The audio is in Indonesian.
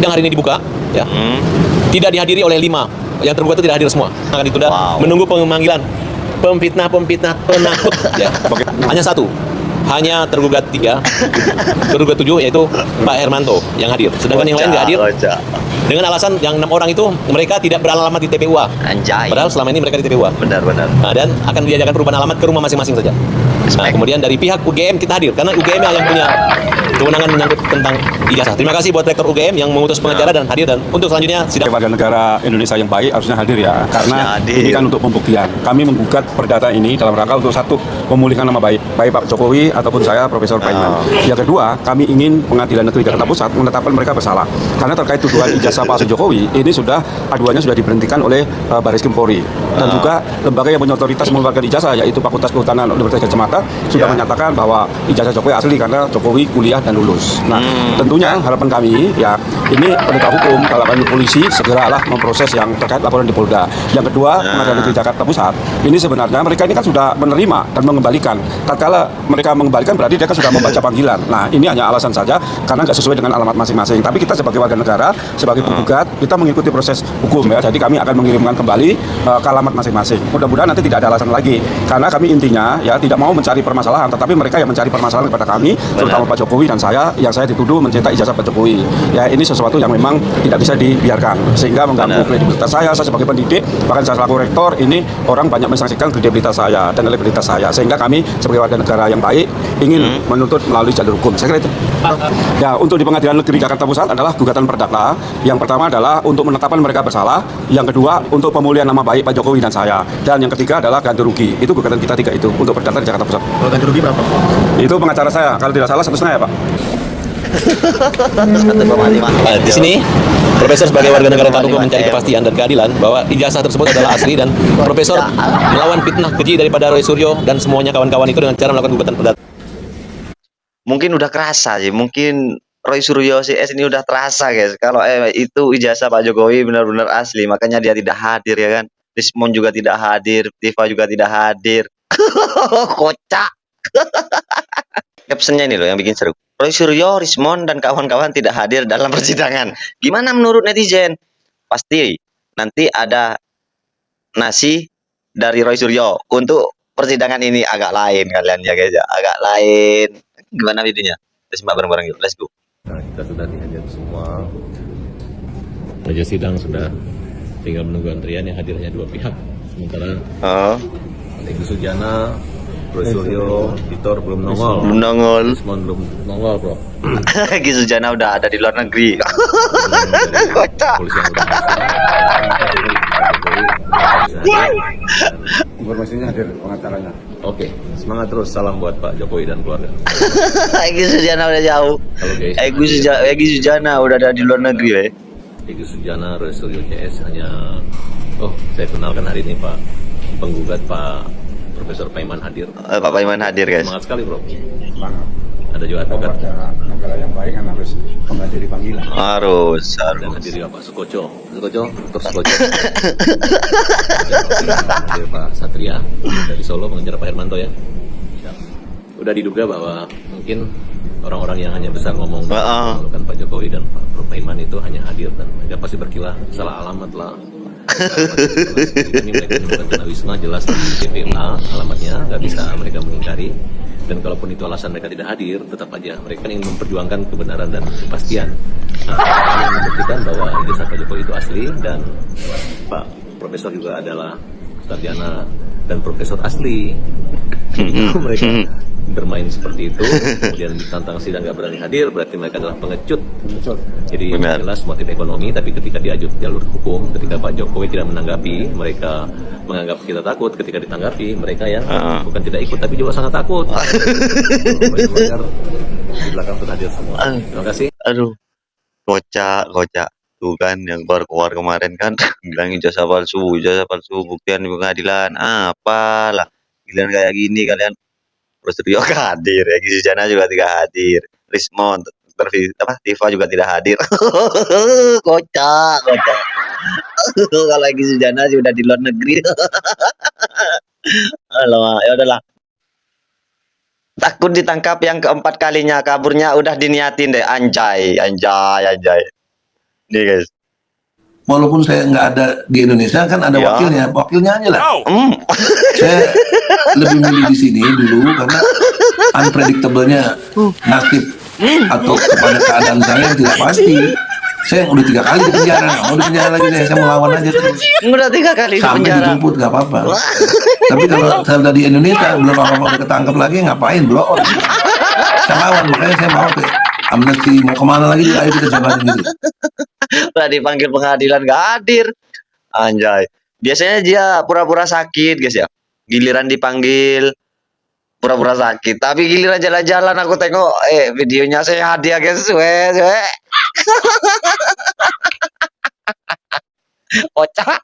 Sidang hari ini dibuka, ya. Tidak dihadiri oleh 5. Yang tergugat itu tidak hadir semua. Akan ditunda menunggu pemanggilan pemfitnah, penakut, ya. Hanya 1. Hanya tergugat 3, tergugat 7 yaitu Pak Hermanto yang hadir. Sedangkan yang lain nggak hadir. Dengan alasan yang 6 orang itu mereka tidak beralamat di TPUA. Anjay. Padahal selama ini mereka di TPUA. Benar. Nah, dan akan diadakan perubahan alamat ke rumah masing-masing saja. Nah, kemudian dari pihak UGM kita hadir karena UGM yang punya kewenangan menyangkut tentang ijazah. Terima kasih buat rektor UGM yang mengutus pengacara dan hadir, dan untuk selanjutnya sidang. Warga negara Indonesia yang baik harusnya hadir ya, karena ini kan untuk pembuktian. Kami menggugat perdata ini dalam rangka untuk 1, memulihkan nama baik Pak Jokowi ataupun saya Profesor Paiman. Yang kedua, kami ingin Pengadilan Negeri Jakarta Pusat menetapkan mereka bersalah karena terkait tuduhan ijazah palsu Jokowi ini aduannya sudah diberhentikan oleh Bareskrim Polri, dan juga lembaga yang punya otoritas mengeluarkan ijazah yaitu Fakultas Kehutanan Universitas Gadjah Mada sudah menyatakan bahwa ijazah Jokowi asli karena Jokowi kuliah dan lulus. Nah, tentunya harapan kami ya, ini penegak hukum dalam hal ini polisi segeralah memproses yang terkait laporan di Polda. Yang kedua, Pengadilan Negeri Jakarta Pusat ini sebenarnya mereka ini kan sudah menerima dan mengembalikan. Tatkala mereka mengembalikan berarti mereka sudah membaca panggilan. Nah, ini hanya alasan saja karena nggak sesuai dengan alamat masing-masing. Tapi kita sebagai warga negara, sebagai penggugat, kita mengikuti proses hukum ya. Jadi kami akan mengirimkan kembali ke alamat masing-masing. Mudah-mudahan nanti tidak ada alasan lagi. Karena kami intinya ya tidak mau mencari permasalahan, tetapi mereka yang mencari permasalahan kepada kami, terutama Pak Jokowi dan saya, yang saya dituduh mencetak ijazah Pak Jokowi. Ya, ini sesuatu yang memang tidak bisa dibiarkan sehingga mengganggu kredibilitas saya sebagai pendidik, bahkan saya selaku rektor, ini orang banyak mensaksikan kredibilitas saya dan elektabilitas saya, sehingga kami sebagai warga negara yang baik ingin menuntut melalui jalur hukum. Saya kira itu. Ya, untuk di Pengadilan Negeri Jakarta Pusat adalah gugatan perdata. Yang pertama adalah untuk menetapkan mereka bersalah, yang kedua untuk pemulihan nama baik Pak Jokowi dan saya, dan yang ketiga adalah ganti rugi. Itu gugatan kita 3 itu untuk perdata di Jakarta Pusat. Kalau ganti rugi berapa? Itu pengacara saya, kalau tidak salah 1,5 ya Pak. Di sini Profesor sebagai warga negara taat hukum mencari kepastian dan keadilan bahwa ijazah tersebut adalah asli, dan Profesor melawan fitnah keji daripada Roy Suryo dan semuanya kawan-kawan itu dengan cara melakukan gugatan perdata. Mungkin udah kerasa sih, mungkin Roy Suryo CS ini udah terasa guys, kalau itu ijazah Pak Jokowi benar-benar asli, makanya dia tidak hadir ya kan. Rismon juga tidak hadir, Tifa juga tidak hadir. Kocak. Captionnya ini loh yang bikin seru. Roy Suryo, Rismon, dan kawan-kawan tidak hadir dalam persidangan. Gimana menurut netizen? Pasti nanti ada nasi dari Roy Suryo untuk persidangan ini. Agak lain kalian ya guys ya, agak lain. Gimana videonya? Kita simak bareng-bareng yuk, let's go. Nah, kita sudah dihajar semua. Meja sidang sudah, tinggal menunggu antrian, yang hadir hanya 2 pihak. Sementara Egy Sujana, Roy Suryo, Titor belum nongol. Belum nongol. Rismon belum nongol, bro. Egy Sujana udah ada di luar negeri. Kocak. Polisi yang udah Informasinya hadir pengacaranya. Oke, semangat terus. Salam buat Pak Jokowi dan keluarga. Egy Sujana udah jauh. Halo guys. Egy Sujana udah ada di luar negeri ya. Egy Sujana, Roy Suryo CS hanya. Oh, saya kenalkan hari ini Pak penggugat, Pak Profesor Paiman hadir. Pak Paiman hadir guys. Semangat sekali bro. Semangat. Ada juga advokat. Warga negara yang baik kan harus menghadiri panggilan. Harus. Dan hadir juga Pak Sukoco, Dr. Sukoco. Hadir Pak Satria dari Solo mengejar Pak Hermanto ya. Udah diduga bahwa mungkin orang-orang yang hanya besar ngomong mengeluhkan Pak Jokowi dan Pak Prof Paiman itu hanya hadir, dan mereka pasti berkilah salah alamat lah. Ini mereka menemukan tunawisma jelas di TPA alamatnya, nggak bisa mereka mengingkari. Dan kalaupun itu alasan mereka tidak hadir, tetap aja mereka ingin memperjuangkan kebenaran dan kepastian. Nah, kami membuktikan bahwa ijazah Pak Jokowi itu asli, dan Pak Profesor juga adalah sarjana dan profesor asli. Mereka bermain seperti itu, kemudian ditantang sidang nggak berani hadir, berarti mereka adalah pengecut. Jadi jelas motif ekonomi, tapi ketika diajut jalur hukum, ketika Pak Jokowi tidak menanggapi, mereka menganggap kita takut. Ketika ditanggapi, mereka yang bukan tidak ikut tapi juga sangat takut. Di belakang sudah hadir semua. Terima kasih. Aduh, kocak. Tuh kan yang keluar kemarin kan bilang ijazah palsu, buktian di pengadilan. Apalah, giliran kayak gini kalian. Terus Rio hadir, Egy Sujana juga tidak hadir, Rismon, Tifa juga tidak hadir. Kocak. Kalau Egy Sujana sih udah di luar negeri. Alamak, ya udahlah. Takut ditangkap yang keempat kalinya, kaburnya udah diniatin deh, anjay. Nih guys. Walaupun saya nggak ada di Indonesia, kan ada Ya. wakilnya aja lah. Hmm. Saya lebih milih di sini dulu karena unpredictable-nya nasib atau kepada keadaan saya yang tidak pasti. Saya udah 3 kali di penjara, nggak mau di penjara lagi saya melawan aja terus. Udah 3 kali di Sampai penjara. dijemput nggak apa-apa. Tapi kalau saya udah di Indonesia belum apa-apa udah ketangkep lagi ngapain blow on. Saya lawan, makanya saya mau ke amnesti, mau kemana lagi ayo kita jabarin gitu. Udah dipanggil pengadilan gak hadir. Anjay. Biasanya dia pura-pura sakit guys ya. Giliran dipanggil pura-pura sakit. Tapi giliran jalan-jalan aku tengok videonya sehat dia guys. Kocak.